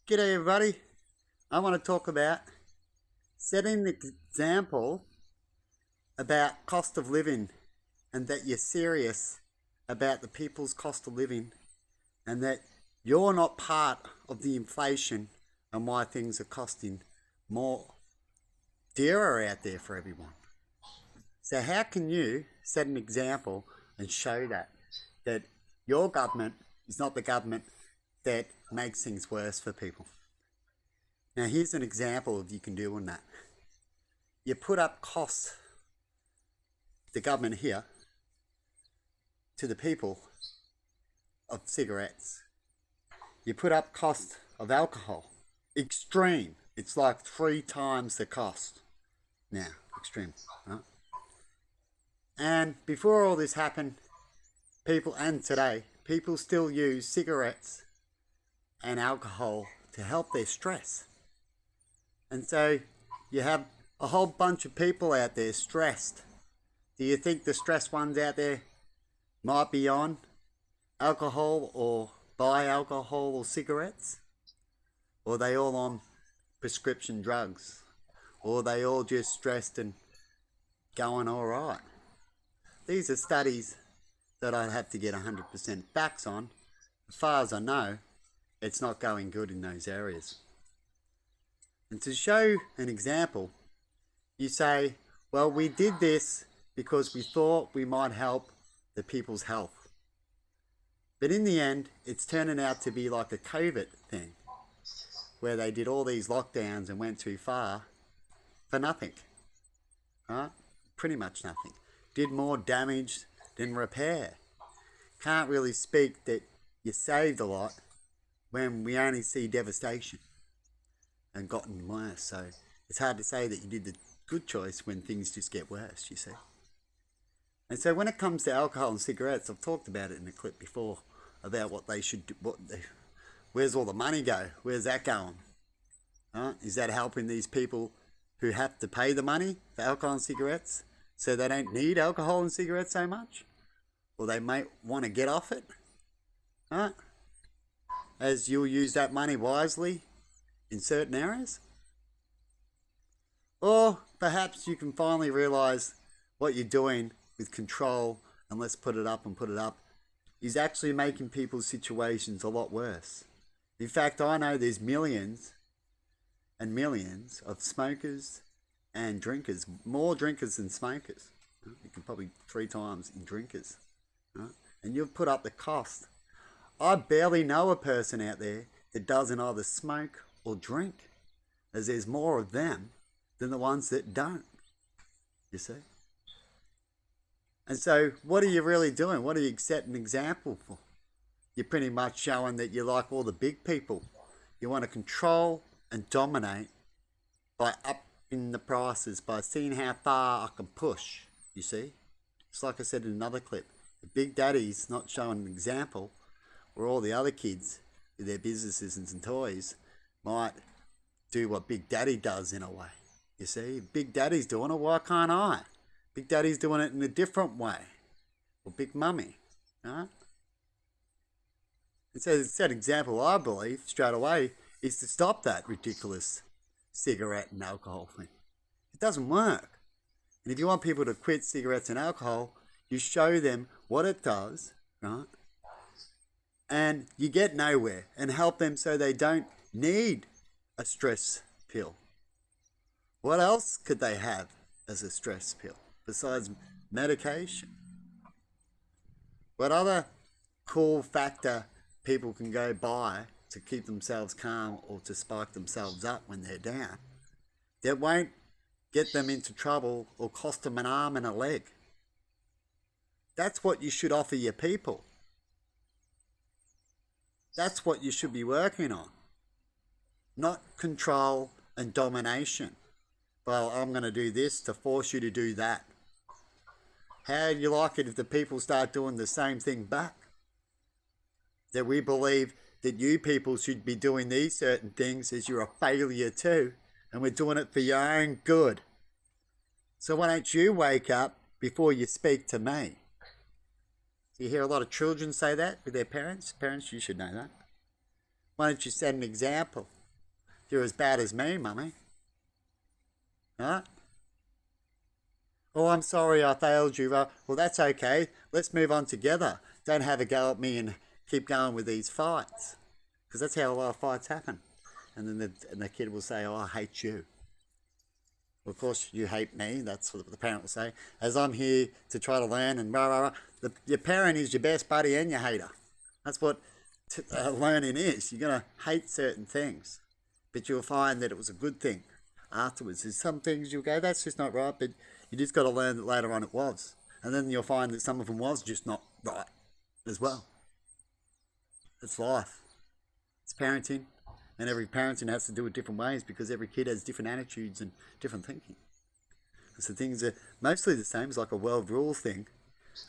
G'day everybody. I want to talk about setting the example about cost of living and that you're serious about the people's cost of living and that you're not part of the inflation and why things are costing more dearer out there for everyone. So how can you set an example and show that your government is not the government that makes things worse for people? Now here's an example of you can do on that. You put up costs, the government here, to the people of cigarettes. You put up cost of alcohol. Extreme. It's like 3 times the cost. Now, extreme. Right? And before all this happened, and today, people still use cigarettes and alcohol to help their stress. And so you have a whole bunch of people out there stressed. Do you think the stressed ones out there might be on alcohol or buy alcohol or cigarettes? Or are they all on prescription drugs? Or are they all just stressed and going all right? These are studies that I'd have to get 100% facts on. As far as I know, it's not going good in those areas. And to show an example, you say, well, we did this because we thought we might help the people's health. But in the end, it's turning out to be like a COVID thing, where they did all these lockdowns and went too far for nothing. Right? Pretty much nothing. Did more damage than repair. Can't really speak that you saved a lot when we only see devastation and gotten worse. So it's hard to say that you did the good choice when things just get worse, you see. And so when it comes to alcohol and cigarettes, I've talked about it in a clip before about what they should do, where's all the money go? Where's that going? Is that helping these people who have to pay the money for alcohol and cigarettes so they don't need alcohol and cigarettes so much? Or they might want to get off it? As you'll use that money wisely in certain areas? Or perhaps you can finally realise what you're doing with control, and let's put it up, is actually making people's situations a lot worse. In fact, I know there's millions and millions of smokers and drinkers, more drinkers than smokers. You can probably 3 times in drinkers. And you've put up the cost. I barely know a person out there that doesn't either smoke or drink, as there's more of them than the ones that don't, you see. And so what are you really doing? What are you setting an example for? You're pretty much showing that you're like all the big people. You want to control and dominate by upping the prices, by seeing how far I can push, you see. It's like I said in another clip. The big daddy's not showing an example where all the other kids with their businesses and toys might do what Big Daddy does in a way. You see, Big Daddy's doing it, why can't I? Big Daddy's doing it in a different way. Or Big Mummy. Right? And so the set example, I believe, straight away, is to stop that ridiculous cigarette and alcohol thing. It doesn't work. And if you want people to quit cigarettes and alcohol, you show them what it does, right? And you get nowhere, and help them so they don't need a stress pill. What else could they have as a stress pill besides medication? What other cool factor people can go buy to keep themselves calm or to spike themselves up when they're down that won't get them into trouble or cost them an arm and a leg? That's what you should offer your people. That's what you should be working on. Not control and domination. Well, I'm going to do this to force you to do that. How do you like it if the people start doing the same thing back? That we believe that you people should be doing these certain things as you're a failure too, and we're doing it for your own good. So why don't you wake up before you speak to me? You hear a lot of children say that with their parents. Parents, you should know that. Why don't you set an example You're as bad as me, mummy. Right? Oh, I'm sorry I failed you. Well, that's okay. Let's move on together. Don't have a go at me and keep going with these fights. Because that's how a lot of fights happen. And then the kid will say, oh, I hate you. Well, of course, you hate me. That's what the parent will say. As I'm here to try to learn and rah, rah, rah. Your parent is your best buddy and your hater. That's what learning is. You're going to hate certain things. But you'll find that it was a good thing afterwards. There's some things you'll go, that's just not right. But you just got to learn that later on it was. And then you'll find that some of them was just not right as well. It's life. It's parenting. And every parenting has to do it different ways because every kid has different attitudes and different thinking. So things are mostly the same. It's like a world rule thing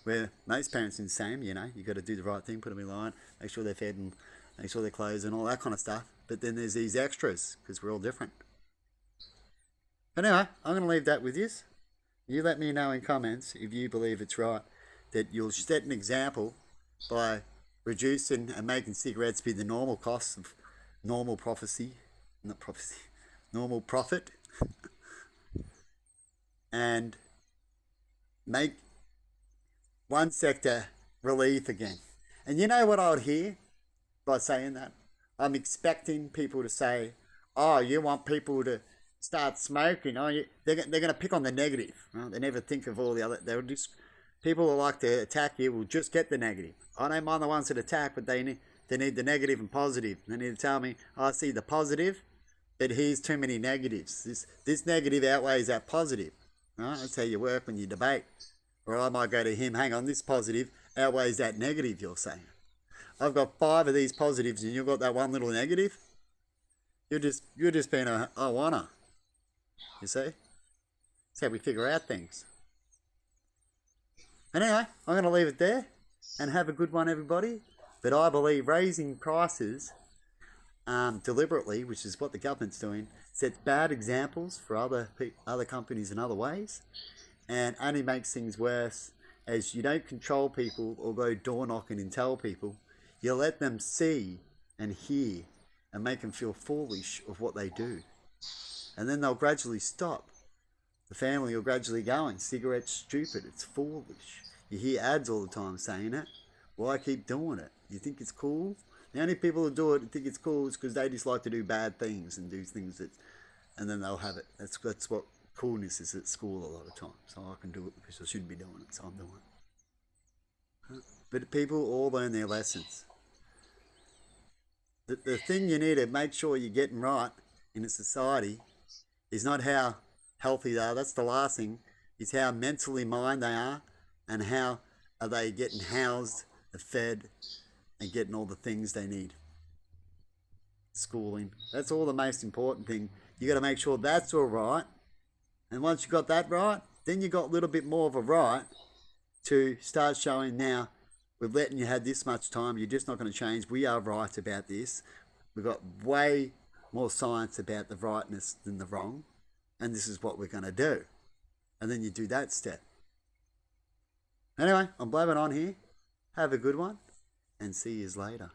where most parenting is the same. You got to do the right thing, put them in line, make sure they're fed and make sure they're clothed and all that kind of stuff. But then there's these extras because we're all different. But anyway, I'm going to leave that with you. You let me know in comments if you believe it's right that you'll set an example by reducing and making cigarettes be the normal cost of normal normal profit, and make one sector relief again. And you know what I would hear by saying that? I'm expecting people to say, oh, you want people to start smoking. Oh, they're going to pick on the negative. Right? They never think of all the other. They'll just, people who like to attack you will just get the negative. I don't mind the ones that attack, but they need the negative and positive. They need to tell me, oh, I see the positive, but here's too many negatives. This negative outweighs that positive. Right? That's how you work when you debate. Or I might go to him, hang on, this positive outweighs that negative you're saying. I've got 5 of these positives and you've got that one little negative. You're just being a wanna. You see? That's how we figure out things. Anyway, I'm going to leave it there and have a good one, everybody. But I believe raising prices deliberately, which is what the government's doing, sets bad examples for other companies in other ways, and only makes things worse as you don't control people or go door knocking and tell people. You let them see and hear and make them feel foolish of what they do. And then they'll gradually stop. The family will gradually go, and cigarettes stupid, it's foolish. You hear ads all the time saying it. Why keep doing it? You think it's cool? The only people who do it and think it's cool is because they just like to do bad things and do things that, and then they'll have it. That's what coolness is at school a lot of times. So I can do it because I shouldn't be doing it, so I'm doing it. But people all learn their lessons. The thing you need to make sure you're getting right in a society is not how healthy they are. That's the last thing. Is how mentally mind they are, and how are they getting housed, fed, and getting all the things they need. Schooling. That's all the most important thing. You got to make sure that's all right. And once you got that right, then you got a little bit more of a right to start showing, now we're letting you have this much time. You're just not going to change. We are right about this. We've got way more science about the rightness than the wrong. And this is what we're going to do. And then you do that step. Anyway, I'm blabbing on here. Have a good one. And see you later.